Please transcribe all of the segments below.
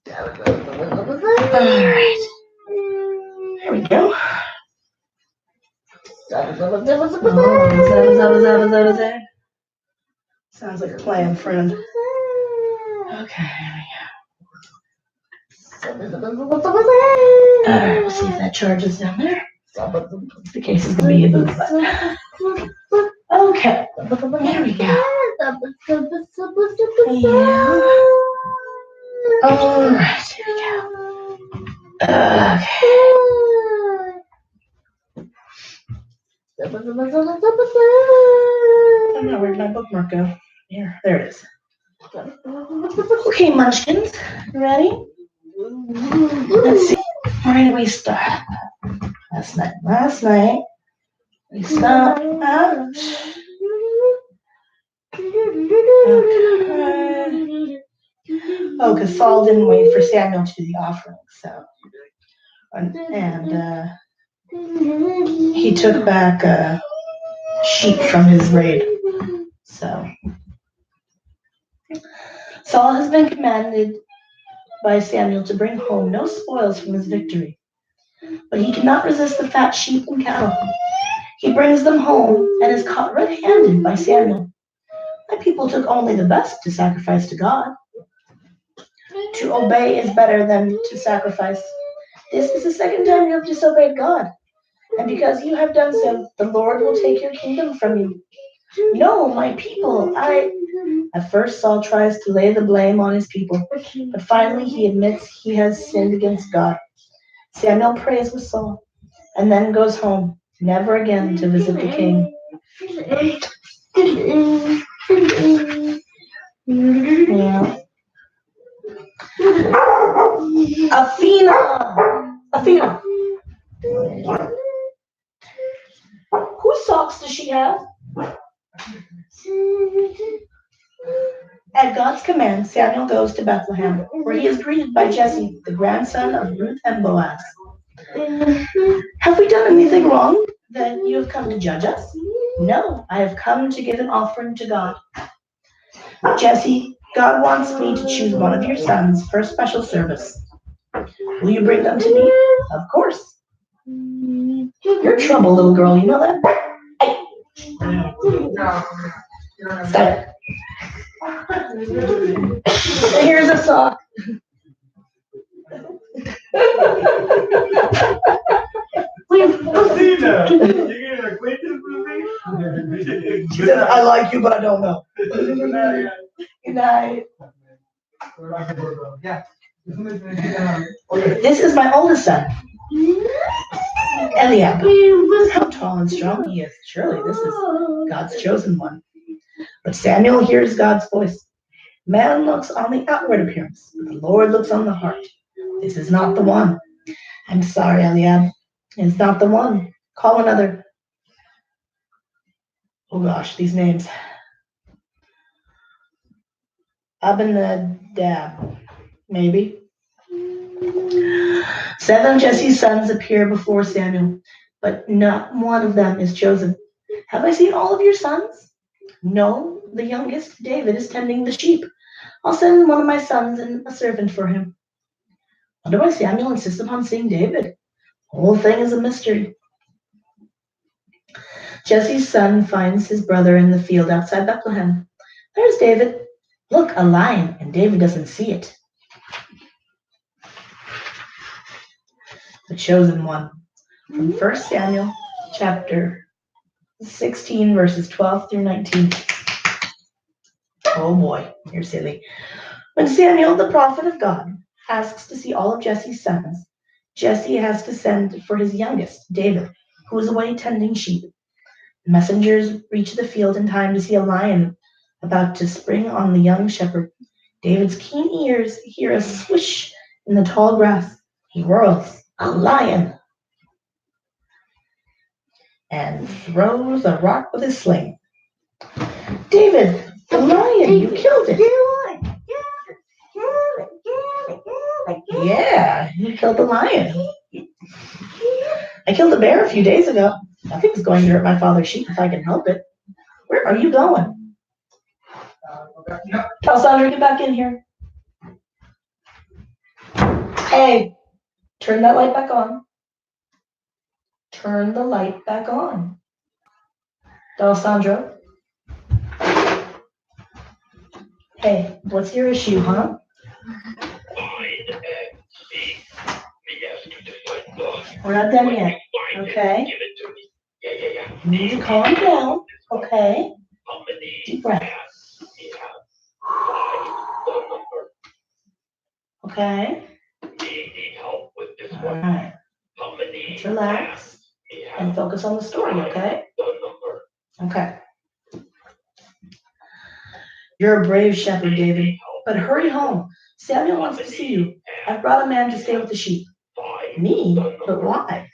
Alright. There we go. Sounds like a playing friend. Okay, here we go. Alright, we'll see if that charges down there. The case is going to be a bit. Okay, here we go. Yeah. Alright, here we go. Okay. Oh no, where'd my bookmark go? Here, there it is. Okay, Munchkins, ready? Let's see. Where did we start? Last night, we stopped at... Okay. Oh, because Saul didn't wait for Samuel to do the offering, so... And he took back a sheep from his raid, so... Saul has been commanded by Samuel to bring home no spoils from his victory. But he cannot resist the fat sheep and cattle. He brings them home and is caught red-handed by Samuel. My people took only the best to sacrifice to God. To obey is better than to sacrifice. This is the second time you have disobeyed God. And because you have done so, the Lord will take your kingdom from you. No, my people, At first, Saul tries to lay the blame on his people, but finally he admits he has sinned against God. Samuel prays with Saul, and then goes home, never again to visit the king. Yeah. Athena! Whose socks does she have? At God's command, Samuel goes to Bethlehem, where he is greeted by Jesse, the grandson of Ruth and Boaz. Have we done anything wrong that you have come to judge us? No, I have come to give an offering to God. Jesse, God wants me to choose one of your sons for a special service. Will you bring them to me? Of course. You're trouble, little girl, you know that? Stop. Here's a sock. She said, I like you, but I don't know. Good night. This is my oldest son, Eliab. How tall and strong he is. Surely this is God's chosen one. But Samuel hears God's voice. Man looks on the outward appearance, but the Lord looks on the heart. This is not the one. I'm sorry, Eliab. It's not the one. Call another. Oh gosh, these names. Abinadab, maybe. 7 of Jesse's sons appear before Samuel, but not one of them is chosen. Have I seen all of your sons? No, the youngest, David, is tending the sheep. I'll send one of my sons and a servant for him. Wonder why Samuel insists upon seeing David. The whole thing is a mystery. Jesse's son finds his brother in the field outside Bethlehem. There's David. Look, a lion, and David doesn't see it. The chosen one. From 1 Samuel chapter 16, verses 12 through 19. Oh boy, you're silly. When Samuel, the prophet of God, asks to see all of Jesse's sons, Jesse has to send for his youngest, David, who is away tending sheep. Messengers reach the field in time to see a lion about to spring on the young shepherd. David's keen ears hear a swish in the tall grass. He whirls, a lion, and throws a rock with his sling. David, the lion, you killed it. Yeah, you killed the lion. I killed a bear a few days ago. Nothing's going to hurt my father's sheep if I can help it. Where are you going? Tell Sandra, get back in here. Hey, turn that light back on. Turn the light back on. D'Alessandro. Hey, what's your issue, huh? We're not done yet, okay? You need to calm down, okay? Deep breath. Okay? Alright. Let's relax and focus on the story, okay? Okay. You're a brave shepherd, David. But hurry home. Samuel wants to see you. I've brought a man to stay with the sheep. Me? But why?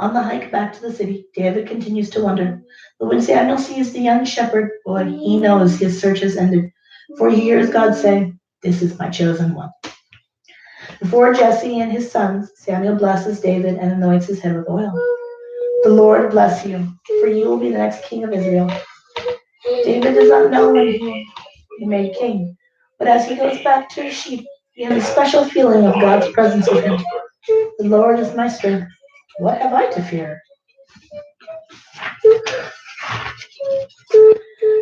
On the hike back to the city, David continues to wonder. But when Samuel sees the young shepherd boy, he knows his search has ended. For he hears God say, "This is my chosen one." Before Jesse and his sons, Samuel blesses David and anoints his head with oil. The Lord bless you, for you will be the next king of Israel. David does not know when he be made king, but as he goes back to his sheep, he has a special feeling of God's presence with him. The Lord is my strength. What have I to fear?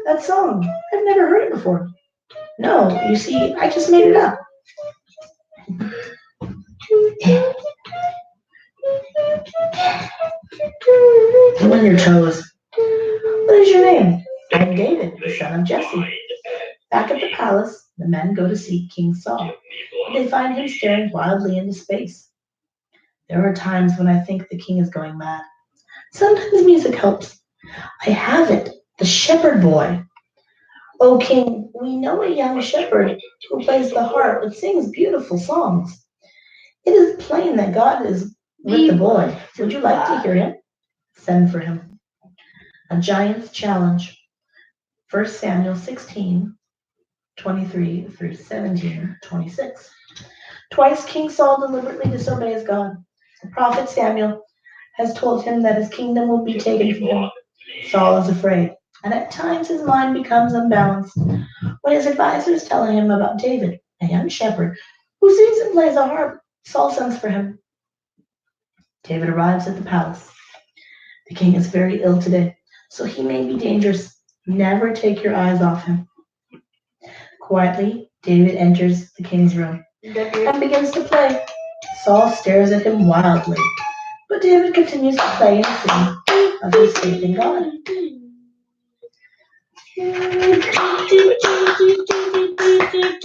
That song, I've never heard it before. No, you see, I just made it up. I'm on your toes. What is your name? I'm David, the son of Jesse. Back at the palace, the men go to seek King Saul, but they find him staring wildly into space. There are times when I think the king is going mad. Sometimes music helps. I have it, the shepherd boy. O king, we know a young shepherd who plays the harp and sings beautiful songs. It is plain that God is with the boy. Would you like to hear him? Send for him. A giant's challenge. 1 Samuel 16:23 through 17:26. Twice King Saul deliberately disobeys God. The prophet Samuel has told him that his kingdom will be taken from him. Saul is afraid, and at times his mind becomes unbalanced. When his advisors tell him about David, a young shepherd who sings and plays a harp, Saul sends for him. David arrives at the palace. The king is very ill today, so he may be dangerous. Never take your eyes off him. Quietly, David enters the king's room and begins to play. Saul stares at him wildly, but David continues to play and sing of his faith in God.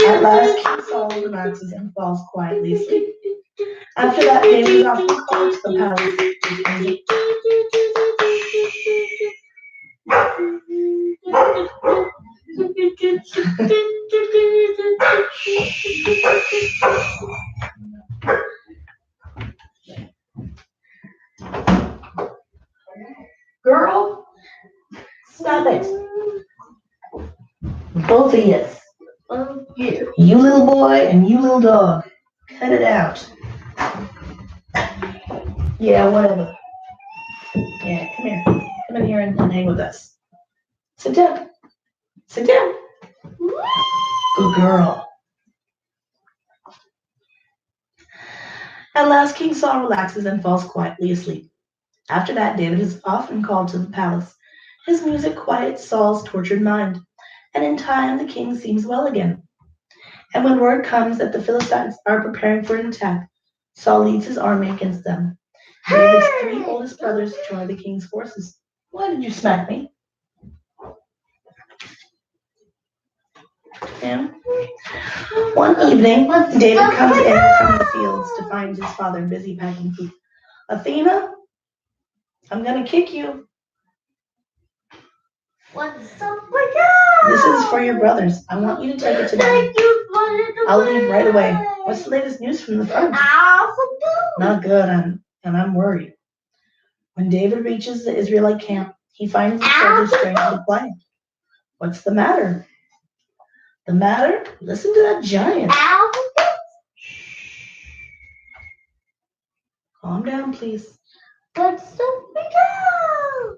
At last, King Saul relaxes and falls quietly asleep. After that, David is often called to the palace. Girl, stop it. Both of you. You little boy and you little dog. Cut it out. Yeah, whatever. Yeah, come here. Come in here and hang with us. Sit down. Sit down. Good girl. At last, King Saul relaxes and falls quietly asleep. After that, David is often called to the palace. His music quiets Saul's tortured mind, and in time the king seems well again. And when word comes that the Philistines are preparing for an attack, Saul leads his army against them. David's 3 oldest brothers join the king's forces. Why did you smack me? Yeah. One evening, David comes in from the fields to find his father busy packing food. Athena, I'm gonna kick you. What's up with you? This is for your brothers. I want you to take it to them. I'll leave right away. What's the latest news from the front? Not good, and I'm worried. When David reaches the Israelite camp, he finds the soldiers strangely quiet. What's the matter? The matter? Listen to that giant. Calm down, please. What's up with you?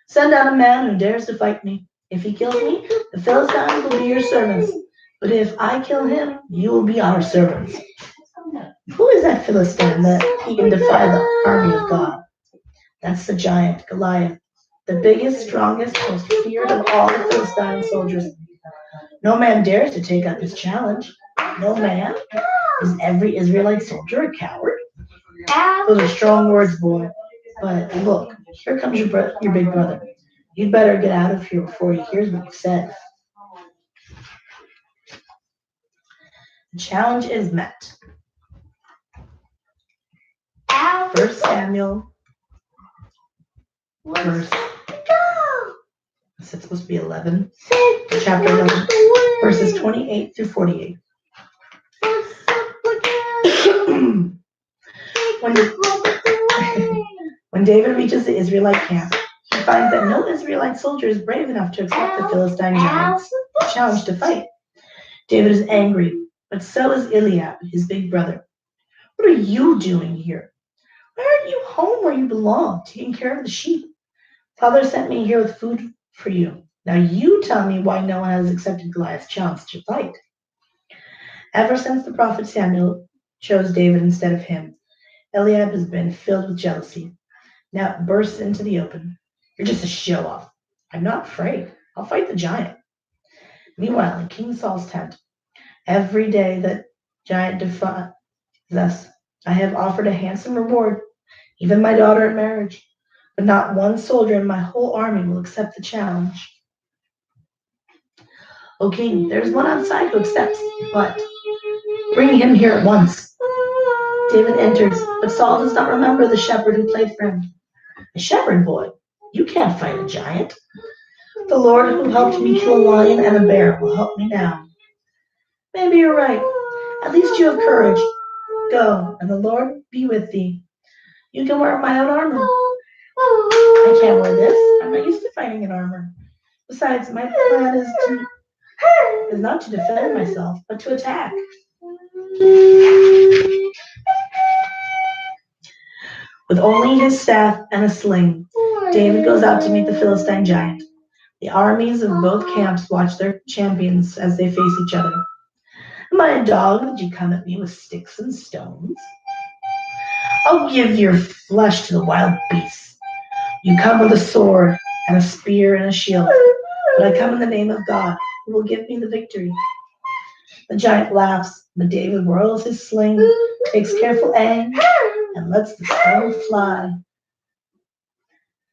Send out a man who dares to fight me. If he kills me, the Philistines will be your servants. But if I kill him, you will be our servants. is that Philistine that he can defy the army of God? That's the giant, Goliath, the biggest, strongest, most feared of all the Philistine soldiers. No man dares to take up his challenge. No man. Is every Israelite soldier a coward? Those are strong words, boy. But look, here comes your big brother. You'd better get out of here before he hears what you've said. The challenge is met. 1 Samuel, verse, it's supposed to be 11, chapter 11, verses 28 through 48. When David reaches the Israelite camp, he finds that no Israelite soldier is brave enough to accept the Philistine giant's challenge to fight. David is angry, but so is Eliab, his big brother. What are you doing here? Why aren't you home where you belong, taking care of the sheep? Father sent me here with food for you. Now you tell me why no one has accepted Goliath's challenge to fight. Ever since the prophet Samuel chose David instead of him, Eliab has been filled with jealousy. Now it bursts into the open. You're just a show-off. I'm not afraid. I'll fight the giant. Meanwhile, in King Saul's tent, every day that giant defies us, I have offered a handsome reward, even my daughter in marriage. But not one soldier in my whole army will accept the challenge. O king, there's one outside who accepts, but bring him here at once. David enters, but Saul does not remember the shepherd who played for him. A shepherd boy, you can't fight a giant. The Lord who helped me kill a lion and a bear will help me now. Maybe you're right. At least you have courage. Go, and the Lord be with thee. You can wear my own armor. I can't wear this. I'm not used to fighting in armor. Besides, my plan is not to defend myself, but to attack. With only his staff and a sling, David goes out to meet the Philistine giant. The armies of both camps watch their champions as they face each other. Am I a dog that you come at me with sticks and stones? I'll give your flesh to the wild beasts. You come with a sword and a spear and a shield, but I come in the name of God, who will give me the victory. The giant laughs, but David whirls his sling, takes careful aim, and lets the stone fly.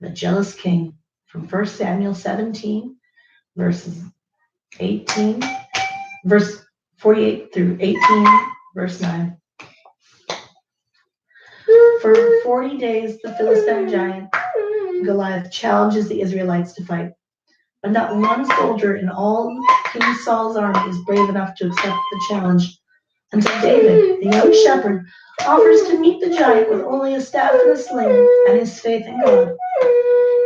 The jealous king, from 1 Samuel 17, verse 48 through 18, verse 9. For 40 days, the Philistine giant Goliath challenges the Israelites to fight. But not one soldier in all King Saul's army is brave enough to accept the challenge until David, the young shepherd, offers to meet the giant with only a staff and a sling and his faith in God.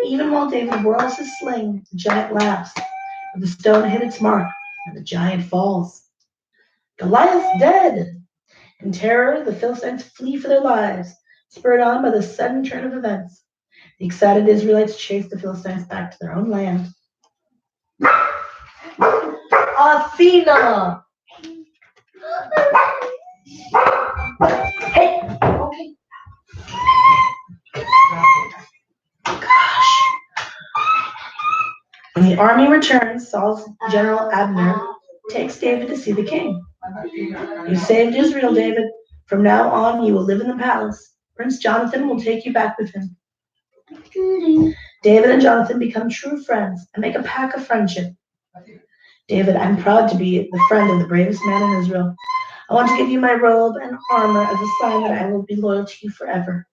Even while David whirls his sling, the giant laughs, but the stone hit its mark, and the giant falls. Goliath's dead! In terror, the Philistines flee for their lives, spurred on by the sudden turn of events. The excited Israelites chase the Philistines back to their own land. Athena! Hey! Okay. Gosh. When the army returns, Saul's general Abner takes David to see the king. You saved Israel, David. From now on, you will live in the palace. Prince Jonathan will take you back with him. David and Jonathan become true friends and make a pact of friendship. David, I'm proud to be the friend of the bravest man in Israel. I want to give you my robe and armor as a sign that I will be loyal to you forever.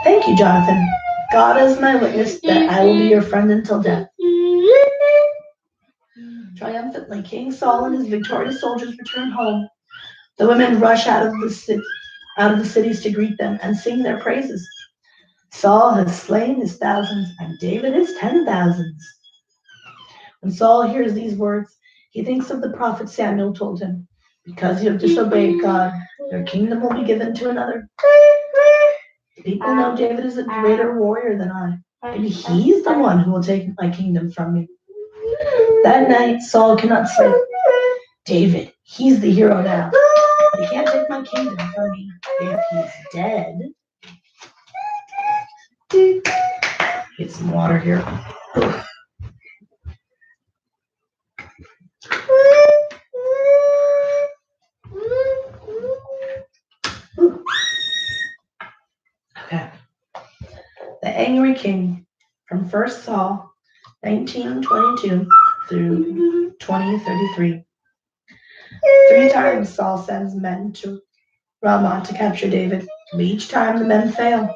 Thank you, Jonathan. God is my witness that I will be your friend until death. Triumphantly, King Saul and his victorious soldiers return home. The women rush out of the cities to greet them and sing their praises. Saul has slain his thousands, and David his 10,000s. When Saul hears these words, he thinks of the prophet Samuel told him, because you have disobeyed God, your kingdom will be given to another. People know David is a greater warrior than I. Maybe he's the one who will take my kingdom from me. That night, Saul cannot sleep. David, he's the hero now. They can't take my kingdom from me if he's dead. Get some water here. Okay. The Angry King from 1 Saul 19:22 through 20:33. 3 times Saul sends men to Ramah to capture David, but each time the men fail.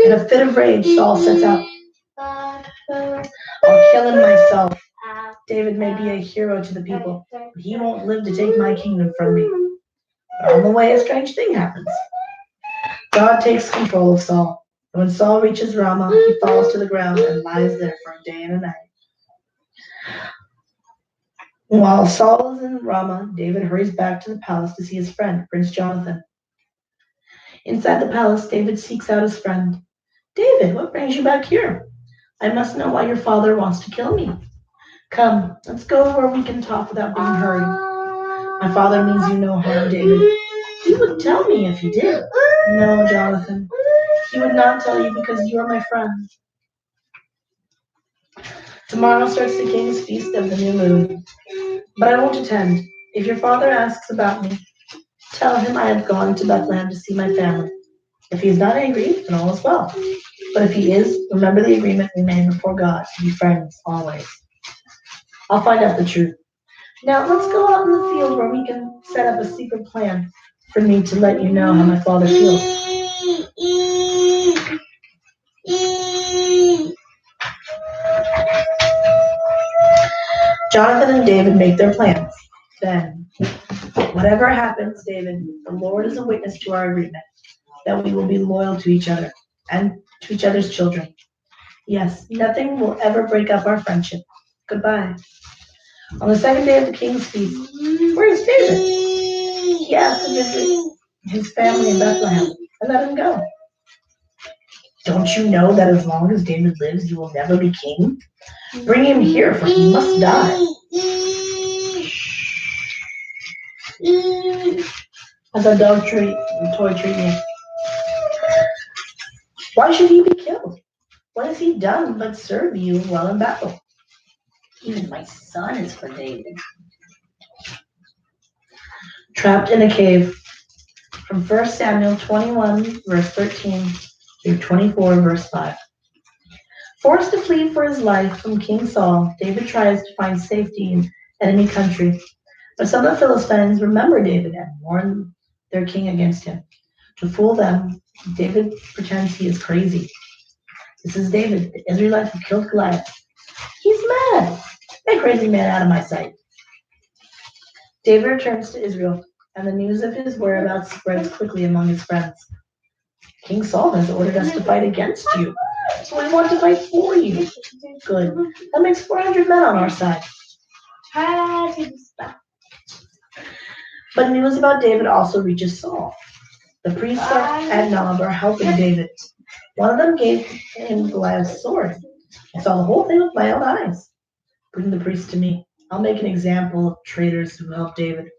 In a fit of rage, Saul sets out. I'll kill him myself. David may be a hero to the people, but he won't live to take my kingdom from me. But on the way, a strange thing happens. God takes control of Saul. And when Saul reaches Ramah, he falls to the ground and lies there for a day and a night. While Saul is in Ramah, David hurries back to the palace to see his friend, Prince Jonathan. Inside the palace, David seeks out his friend. David, what brings you back here? I must know why your father wants to kill me. Come, let's go where we can talk without being hurried. My father means you no harm, David. He would tell me if he did. No, Jonathan. He would not tell you because you are my friend. Tomorrow starts the king's feast of the new moon. But I won't attend. If your father asks about me, tell him I have gone to Bethlehem to see my family. If he is not angry, then all is well. But if he is, remember the agreement we made before God to be friends always. I'll find out the truth. Now let's go out in the field where we can set up a secret plan for me to let you know how my father feels. Jonathan and David make their plans. Then, whatever happens, David, the Lord is a witness to our agreement that we will be loyal to each other and to each other's children. Yes, nothing will ever break up our friendship. Goodbye. On the second day of the king's feast, where is David? He asked to visit his family in Bethlehem and let him go. Don't you know that as long as David lives, you will never be king? Bring him here, for he must die. As a dog toy treat me. Why should he be killed? What has he done but serve you while in battle? Even my son is for David. Trapped in a cave. From 1 Samuel 21, verse 13 through 24, verse 5. Forced to flee for his life from King Saul, David tries to find safety in enemy country. But some of the Philistines remember David and warn their king against him. To fool them, David pretends he is crazy. This is David, the Israelite who killed Goliath. He's mad. That crazy man out of my sight. David returns to Israel, and the news of his whereabouts spreads quickly among his friends. King Saul has ordered us to fight against you, so we want to fight for you. Good. That makes 400 men on our side. But news about David also reaches Saul. The priests at Nob are helping David. One of them gave him Goliath's sword. I saw the whole thing with my own eyes. Bring the priest to me. I'll make an example of traitors who helped David.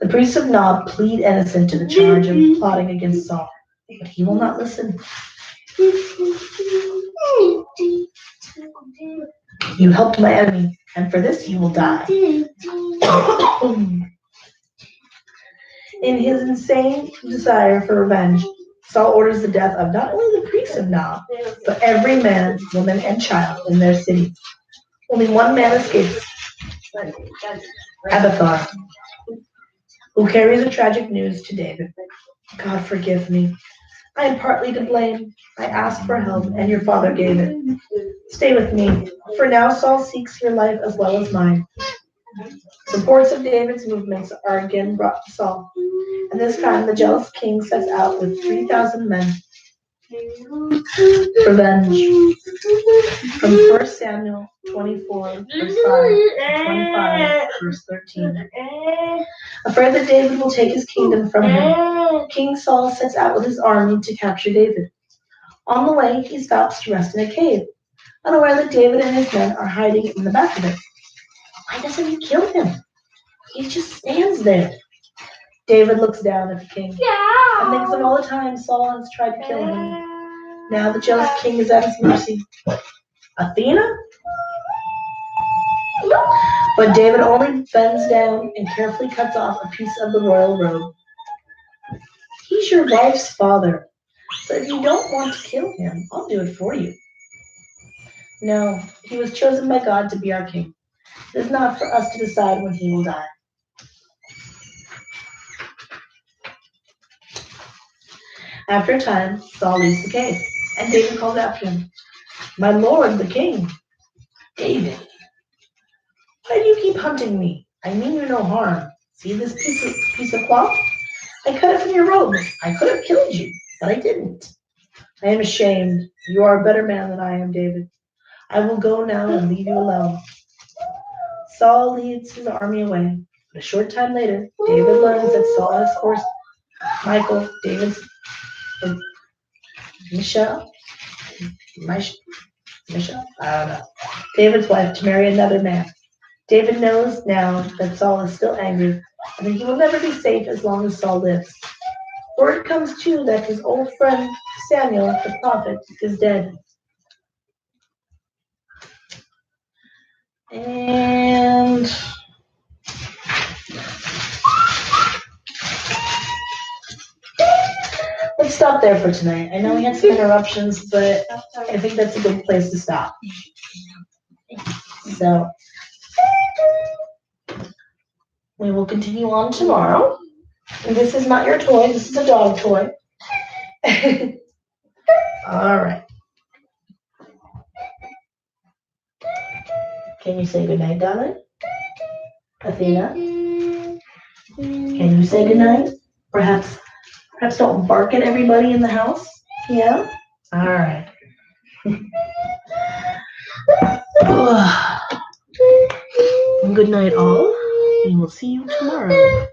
The priests of Nob plead innocent to the charge of plotting against Saul, but he will not listen. You helped my enemy, and for this you will die. In his insane desire for revenge, Saul orders the death of not only the priests of Nob, but every man, woman, and child in their city. Only one man escapes, Abiathar, who carries the tragic news to David. God forgive me. I am partly to blame. I asked for help, and your father gave it. Stay with me, for now Saul seeks your life as well as mine. Reports of David's movements are again brought to Saul, and this time the jealous king sets out with 3,000 men. Revenge. From 1 Samuel 24, verse 5 to 25, verse 13. Afraid that David will take his kingdom from him, King Saul sets out with his army to capture David. On the way, he stops to rest in a cave, unaware that David and his men are hiding in the back of it. Why doesn't he kill him? He just stands there. David looks down at the king and thinks of all the times Saul has tried to kill him. Now the jealous king is at his mercy. Athena? But David only bends down and carefully cuts off a piece of the royal robe. He's your wife's father, so if you don't want to kill him, I'll do it for you. No, he was chosen by God to be our king. It is not for us to decide when he will die. After a time, Saul leaves the cave, and David calls after him, "My lord, the king." "David, why do you keep hunting me? I mean you no harm. See this piece of cloth? I cut it from your robe. I could have killed you, but I didn't. I am ashamed. You are a better man than I am, David. I will go now and leave you alone." Saul leads his army away. But a short time later, David learns that Saul has forced Michal, Michelle, I don't know, David's wife, to marry another man. David knows now that Saul is still angry and that he will never be safe as long as Saul lives. Word comes too that his old friend Samuel, the prophet, is dead. And let's stop there for tonight. I know we had some interruptions, but I think that's a good place to stop. So we will continue on tomorrow. And this is not your toy, this is a dog toy. All right. Can you say goodnight, darling? Athena? Can you say goodnight? Perhaps don't bark at everybody in the house? Yeah? All right. Good night, all. We will see you tomorrow.